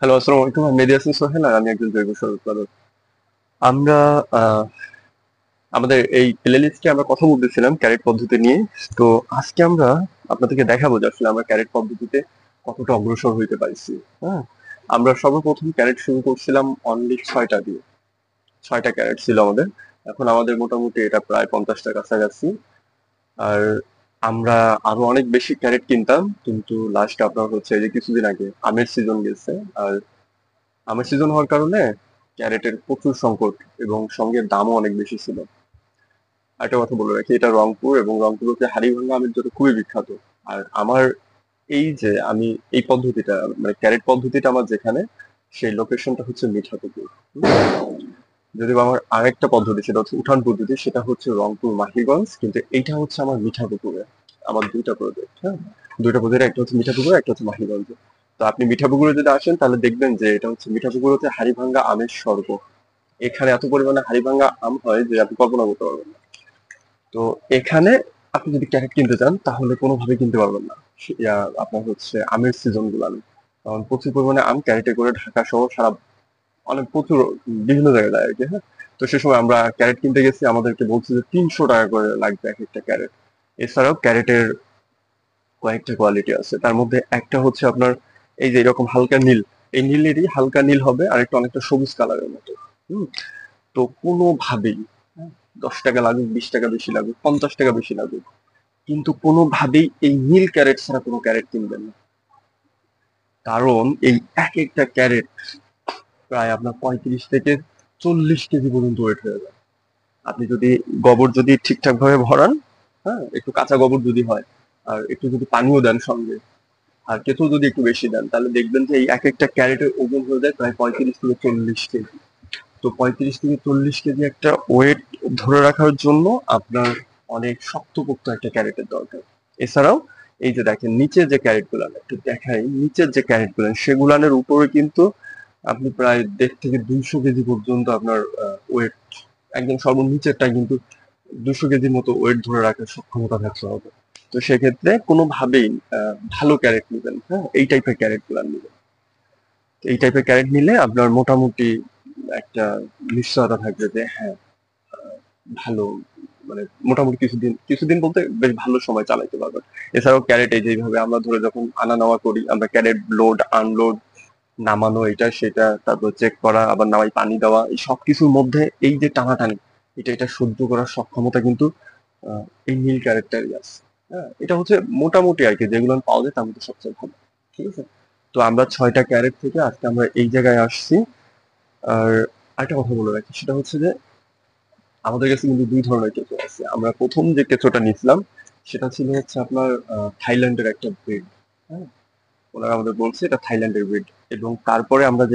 Hello, আসসালামু আলাইকুম। আমি মেহেদী হাসান সোহেল, আর আমি একজন জৈব সার উৎপাদক। আমরা আহ, আমাদের এই প্লে লিস্টে আমরা কথা বলতেছিলাম ক্যারেট পদ্ধতি নিয়ে। তো আজকে আমরা আপনাদেরকে দেখাবো যে আসলে আমরা ক্যারেট পদ্ধতিতে কতটা অগ্রসর হইতে পারছি। হ্যাঁ, আমরা সর্বপ্রথম ক্যারেট শুরু করছিলাম অনলি 6টা দিয়ে। 6টা ক্যারেট ছিল আমাদের। এখন আমাদের মোটামুটি এটা প্রায় 50টার কাছাকাছি। আর আমরা আরো অনেক বেশি ক্যারেট কিনতাম, কিন্তু লাস্ট আপনার হচ্ছে এই যে কিছুদিন আগে আমের সিজন গেছে। আর আমের সিজন হওয়ার কারণে ক্যারেটের প্রচুর সংকট, এবং সঙ্গে দামও অনেক বেশি ছিল। একটা কথা বলে রাখি, এটা রংপুর, এবং রংপুর হচ্ছে হাড়িভাঙ্গা আমের জন্য খুবই বিখ্যাত। আর আমার এই যে আমি এই পদ্ধতিটা, মানে ক্যারেট পদ্ধতিটা আমার যেখানে, সেই লোকেশনটা হচ্ছে মিঠাপুকুর। যদিও আমার আরেকটা পদ্ধতি, সেটা হচ্ছে উঠান পদ্ধতি, সেটা হচ্ছে রংপুর মাহিগঞ্জ, কিন্তু এইটা হচ্ছে আমার মিঠাপুকুরে। আমার দুইটা প্রজেক্ট, হ্যাঁ, দুইটা প্রজেক্ট, একটা হচ্ছে মিঠাপুকুরে, একটা হচ্ছে মাহিগঞ্জে। তো আপনি মিঠাপুকুরে যদি আসেন তাহলে দেখবেন যে এটা হচ্ছে মিঠাপুকুর হচ্ছে হাড়িভাঙ্গা আমের স্বর্গ। এখানে এত পরিমাণে হাড়িভাঙ্গা আম হয় যে আপনি কল্পনা করতে পারবেন না। তো এখানে আপনি যদি ক্যারেট কিনতে চান তাহলে কোনোভাবে কিনতে পারবেন না। আপনার হচ্ছে আমের সিজন গুলো, কারণ প্রচুর পরিমাণে আম ক্যারেটে করে ঢাকা সহ সারা অনেক প্রচুর বিভিন্ন জায়গায় যায় আর কি। হ্যাঁ, তো সে সময় আমরা ক্যারেট কিনতে গেছি, আমাদেরকে বলছে যে 300 টাকা করে লাগবে এক একটা ক্যারেট। এছাড়াও ক্যারেটের কয়েকটা কোয়ালিটি আছে, তার মধ্যে একটা হচ্ছে আপনার এই যে এরকম হালকা নীল। এই নীলেরই হালকা নীল হবে, আর একটা অনেকটা সবুজ কালারের মতো। হুম, তো কোনোভাবেই, হ্যাঁ, 10 টাকা লাগুক, 20 টাকা বেশি লাগুক, 50 টাকা বেশি লাগুক, কিন্তু কোনোভাবেই এই নীল ক্যারেট ছাড়া কোনো ক্যারেট কিনবেন না। কারণ এই এক একটা ক্যারেট প্রায় আপনার 35 থেকে 40 কেজি পর্যন্ত ওয়েট হয়ে যায়। আপনি যদি গোবর যদি ঠিকঠাক ভাবে ভরান, হ্যাঁ, একটু কাঁচা গোবর যদি হয়, আর একটু যদি পানিও দেন সঙ্গে, আর কেঁচো যদি একটু বেশি দেন, তাহলে দেখবেন যে এই এক একটা ক্যারেটের ওজন হয়ে যায় প্রায় 35 থেকে 40 কেজি। তো 35 থেকে 40 কেজি একটা ওয়েট ধরে রাখার জন্য আপনার অনেক শক্তপোক্ত একটা ক্যারেটের দরকার। এছাড়াও এই যে দেখেন নিচের যে ক্যারেট গুলান, একটু দেখাই, নিচের যে ক্যারেট গুলান সেগুলানের উপরে কিন্তু আপনি প্রায় 1.5 থেকে 200 কেজি পর্যন্ত আপনার ওয়েট, একদম সর্বনিচেরটা কিন্তু 200 কেজির মতো ওয়েট ধরে রাখার সক্ষমতা থাকতে হবে। তো সেক্ষেত্রে কোনোভাবেই ভালো ক্যারেট নেবেন, হ্যাঁ, এই টাইপের ক্যারেট গুলা নেবেন। এই টাইপের ক্যারেট নিলে আপনার মোটামুটি একটা নিশ্চয়তা থাকবে যে হ্যাঁ, ভালো, মানে মোটামুটি কিছুদিন কিছুদিন বলতে বেশ ভালো সময় চালাইতে পারবেন। এছাড়াও ক্যারেট এই যেভাবে আমরা ধরে যখন আনা নেওয়া করি, আমরা ক্যারেট লোড আনলোড, নামানো, এটা সেটা, তারপর চেক করা, আবার নামাই পানি দেওয়া, এই সব কিছুর মধ্যে এই যে টানাটানি, এটা সহ্য করার সক্ষমতা কিন্তু এই নীল ক্যারেক্টারই আছে। হ্যাঁ, এটা হচ্ছে মোটামুটি আর কি যেগুলো পাওয়া যায় তার মধ্যে সবচেয়ে ভালো। ঠিক আছে, তো আমরা 6টা ক্যারেট থেকে আজকে আমরা এই জায়গায় আসছি। আর আরেকটা কথা বলে রাখি, সেটা হচ্ছে যে আমাদের কাছে কিন্তু দুই ধরনের কেঁচো আছে। আমরা প্রথম যে কেঁচোটা নিয়েছিলাম সেটা ছিল হচ্ছে আপনার থাইল্যান্ডের একটা ব্রিড। হ্যাঁ, ওনারা আমাদের বলছে এটা থাইল্যান্ডের ব্রিড। এবং তারপরে আমরা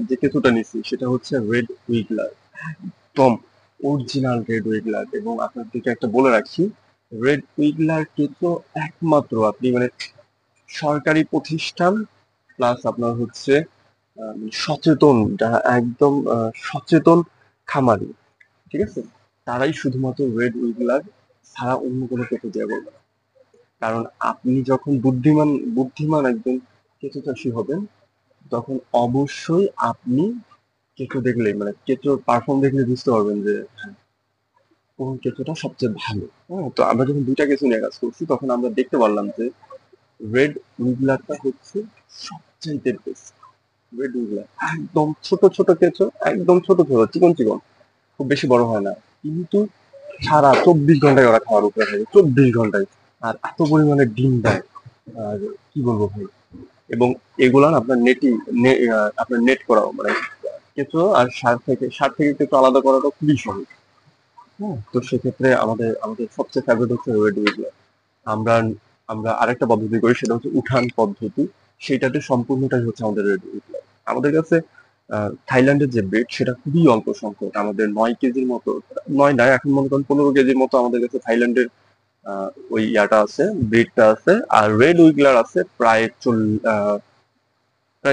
যে কেঁচোটা নিছি সেটা হচ্ছে রেড উইগলার, একদম অরিজিনাল রেড উইগলার। এবং আপনাদেরকে একটা বলে রাখি, রেড উইগলার কেঁচো একমাত্র আপনি মানে সরকারি প্রতিষ্ঠান প্লাস আপনার হচ্ছে সচেতন, যারা একদম সচেতন খামারি, ঠিক আছে, তারাই শুধুমাত্র রেড উইগলার ছাড়া অন্য কোনো কেঁচো দিয়ে বলবে না। কারণ আপনি যখন বুদ্ধিমান বুদ্ধিমান একজন কেঁচো চাষি হবেন, তখন অবশ্যই আপনি কেঁচো দেখলেই, মানে কেঁচোর পারফর্ম দেখলে বুঝতে পারবেন যে হ্যাঁ, কোন কেঁচোটা সবচেয়ে ভালো। হ্যাঁ, তো আমরা যখন দুইটা কেঁচো নিয়ে কাজ করছি তখন আমরা দেখতে পারলাম যে রেড উইগলারটা হচ্ছে সবচাইতে বেস্ট। রেড উইগলার একদম ছোট ছোট কেঁচো, একদম ছোট ছোট চিকন চিকন, খুব বেশি বড় হয় না, কিন্তু সারা 24 ঘন্টায় ওরা খাওয়ার উপরে থাকে, 24 ঘন্টায়। আর এত পরিমাণে ডিম দেয়, আর কি বলবো ভাই। এবং এগুলা না আপনার আপনার নেট করাও, মানে কেঁচো আর সার থেকে কেঁচো আলাদা করাটা খুবই সহজ। হ্যাঁ, তো সেক্ষেত্রে আমাদের আমাদের সবচেয়ে ফেভারিট হচ্ছে রেড উইগলার। আমরা আমরা আরেকটা পদ্ধতি করি, সেটা হচ্ছে উঠান পদ্ধতি। সেটাতে সম্পূর্ণটাই হচ্ছে আমাদের রেড উইগলার। আমাদের কাছে থাইল্যান্ডের যে ব্রিড সেটা খুবই অল্প সংখ্যক, আমাদের 9 কেজির মতো, নয় নয়, এখন মনে করেন 15 কেজির মতো আমাদের কাছে থাইল্যান্ডের ওই ইয়াটা আছে, ব্রিডটা আছে। আর রেড উইগলার আছে প্রায়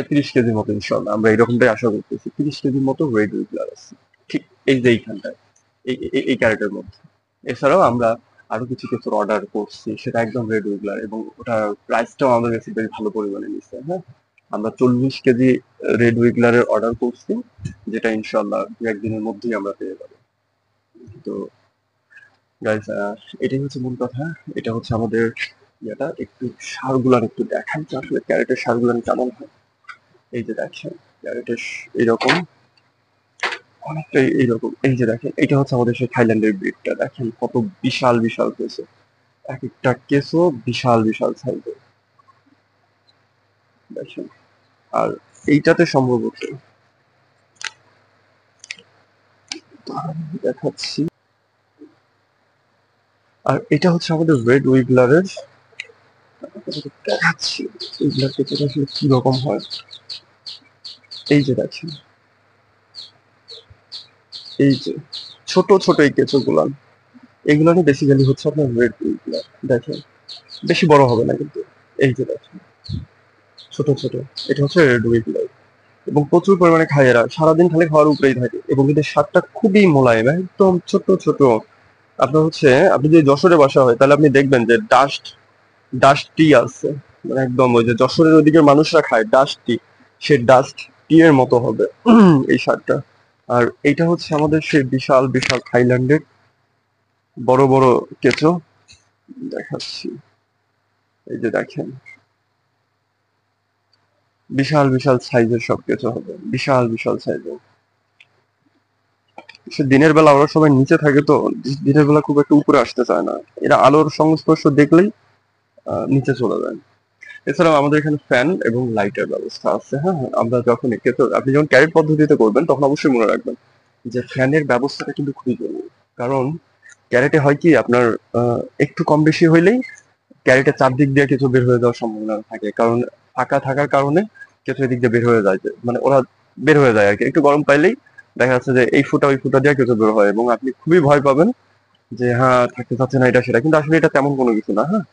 30 কেজির মতো, ইনশাল্লাহ আমরা এরকমটাই আশা করতেছি, 30 কেজির মতো রেড উইগলার আছে। ঠিক এই যে এইখানটায়, এই ক্যারেটের মধ্যে। এছাড়াও আমরা আরো কিছু কিছু অর্ডার করছি, সেটা একদম রেড উইগলার, এবং ওটার প্রাইসটাও আমাদের কাছে বেশ ভালো পরিমাণে নিচ্ছে। হ্যাঁ, আমরা 40 কেজি রেড উইগলারের অর্ডার করছি, যেটা ইনশাল্লাহ দু একদিনের মধ্যেই আমরা পেয়ে যাবো। তো গাইস, এটাই হচ্ছে মূল কথা। এটা হচ্ছে আমাদের ইয়েটা। একটু সারগুলান একটু দেখান যে আসলে ক্যারেটের সারগুলান কেমন হয়। এই যে দেখেন ক্যারেটের এরকম, অনেকটাই এইরকম। এই যে দেখেন, এটা হচ্ছে আমাদের সেই থাইল্যান্ডের ব্রিডটা। দেখেন কত বিশাল বিশাল কেসো, এক একটা কেসও বিশাল বিশাল সাইজের। দেখেন, আর এইটাতে সম্ভবত দেখাচ্ছি। আর এটা হচ্ছে আমাদের রেড উইগলারের, দেখাচ্ছি উইগলার কেসটা আসলে কি রকম হয়। এই যে দেখেন, এই যে ছোট ছোট এই কেঁচো গুলা, এগুলো বেসিক্যালি হচ্ছে আপনার রেড উইগলার। দেখেন বেশি বড় হবে না কিন্তু, এই যে দেখেন ছোট ছোট, এটা হচ্ছে রেড উইগলার। এবং প্রচুর পরিমাণে খায় এরা, সারাদিন খালি খাওয়ার উপরেই থাকে। এবং এদের স্বাদটা খুবই মোলায়েম, একদম ছোট ছোট। আপনার হচ্ছে, আপনি যদি যশোরে বাসা হয় তাহলে আপনি দেখবেন যে ডাস্ট ডাস্ট টি আছে, মানে একদম ওই যে যশোরের ওইদিকের মানুষরা খায় ডাস্ট টি, সে ডাস্ট টি এর মতো হবে এই স্বাদটা। আর এইটা হচ্ছে আমাদের সেই বিশাল বিশাল থাইল্যান্ডের বড় বড় কেঁচো। দেখাচ্ছি, এই যে দেখেন বিশাল বিশাল সাইজের সব কেঁচো হবে, বিশাল বিশাল সাইজের। সে দিনের বেলা ওরা সবাই নিচে থাকে, তো দিনের বেলা খুব একটা উপরে আসতে চায় না। এরা আলোর সংস্পর্শ দেখলেই নিচে চলে যায়। এছাড়াও আমাদের এখানে ফ্যান এবং লাইটের ব্যবস্থা আছে। হ্যাঁ হ্যাঁ, আমরা যখন আপনি যখন ক্যারেট পদ্ধতিতে করবেন তখন অবশ্যই মনে রাখবেন যে ফ্যানের ব্যবস্থাটা কিন্তু খুবই জরুরি। কারণ ক্যারেটে হয় কি আপনার, একটু কম বেশি হইলেই ক্যারেটের চারদিক দিয়ে কিছু বের হয়ে যাওয়ার সম্ভাবনা থাকে। কারণ ফাঁকা থাকার কারণে কিছু এদিক দিয়ে বের হয়ে যায়, মানে ওরা বের হয়ে যায় আর কি। একটু গরম পাইলেই দেখা যাচ্ছে যে এই ফুটা ওই ফুটা দিয়ে কিছু বের হয়, এবং আপনি খুবই ভয় পাবেন যে হ্যাঁ থাকতে চাচ্ছে না এটা সেটা। কিন্তু আসলে এটা তেমন কোনো কিছু না। হ্যাঁ,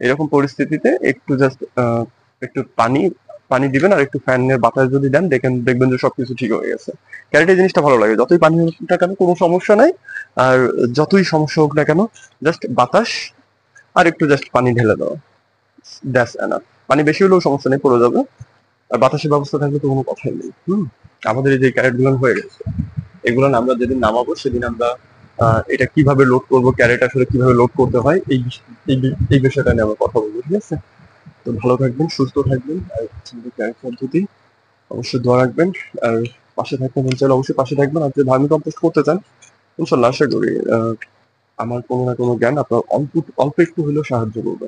এরকম পরিস্থিতিতে একটু জাস্ট একটু পানি পানি দিবেন, আর একটু ফ্যানের বাতাস যদি দেন, দেখবেন যে সবকিছু ঠিক হয়ে গেছে। ক্যারেটে জিনিসটা ভালো লাগে, যতই পানি হোক না কেন কোনো সমস্যা নাই। আর যতই সমস্যা হোক না কেন, জাস্ট বাতাস আর একটু জাস্ট পানি ঢেলে দাও, দ্যাটস এনাফ। পানি বেশি হলেও সমস্যা নেই, পড়ে যাবে। আর বাতাসের ব্যবস্থা থাকলে তো কোনো কথাই নেই। আমাদের এই যে ক্যারেট গুলো হয়ে গেছে, এগুলো আমরা যেদিন নামাবো সেদিন আমরা এটা কিভাবে লোড করবো, ক্যারেট আসলে কিভাবে লোড করতে হয়, এই বিষয়টা নিয়ে আমরা কথা বলবো, ঠিক আছে? তো ভালো থাকবেন, সুস্থ থাকবেন। আর হচ্ছে আমাদের ক্যারেট পদ্ধতি অবশ্যই দোয়া রাখবেন। আর পাশে থাকতে মন চাইলে অবশ্যই পাশে থাকবেন। আর যদি ভার্মি কম্পোস্ট করতে চান, ইনশাল্লাহ আশা করি আমার কোনো না কোনো জ্ঞান আপনার অল্প অল্প একটু হলেও সাহায্য করবে।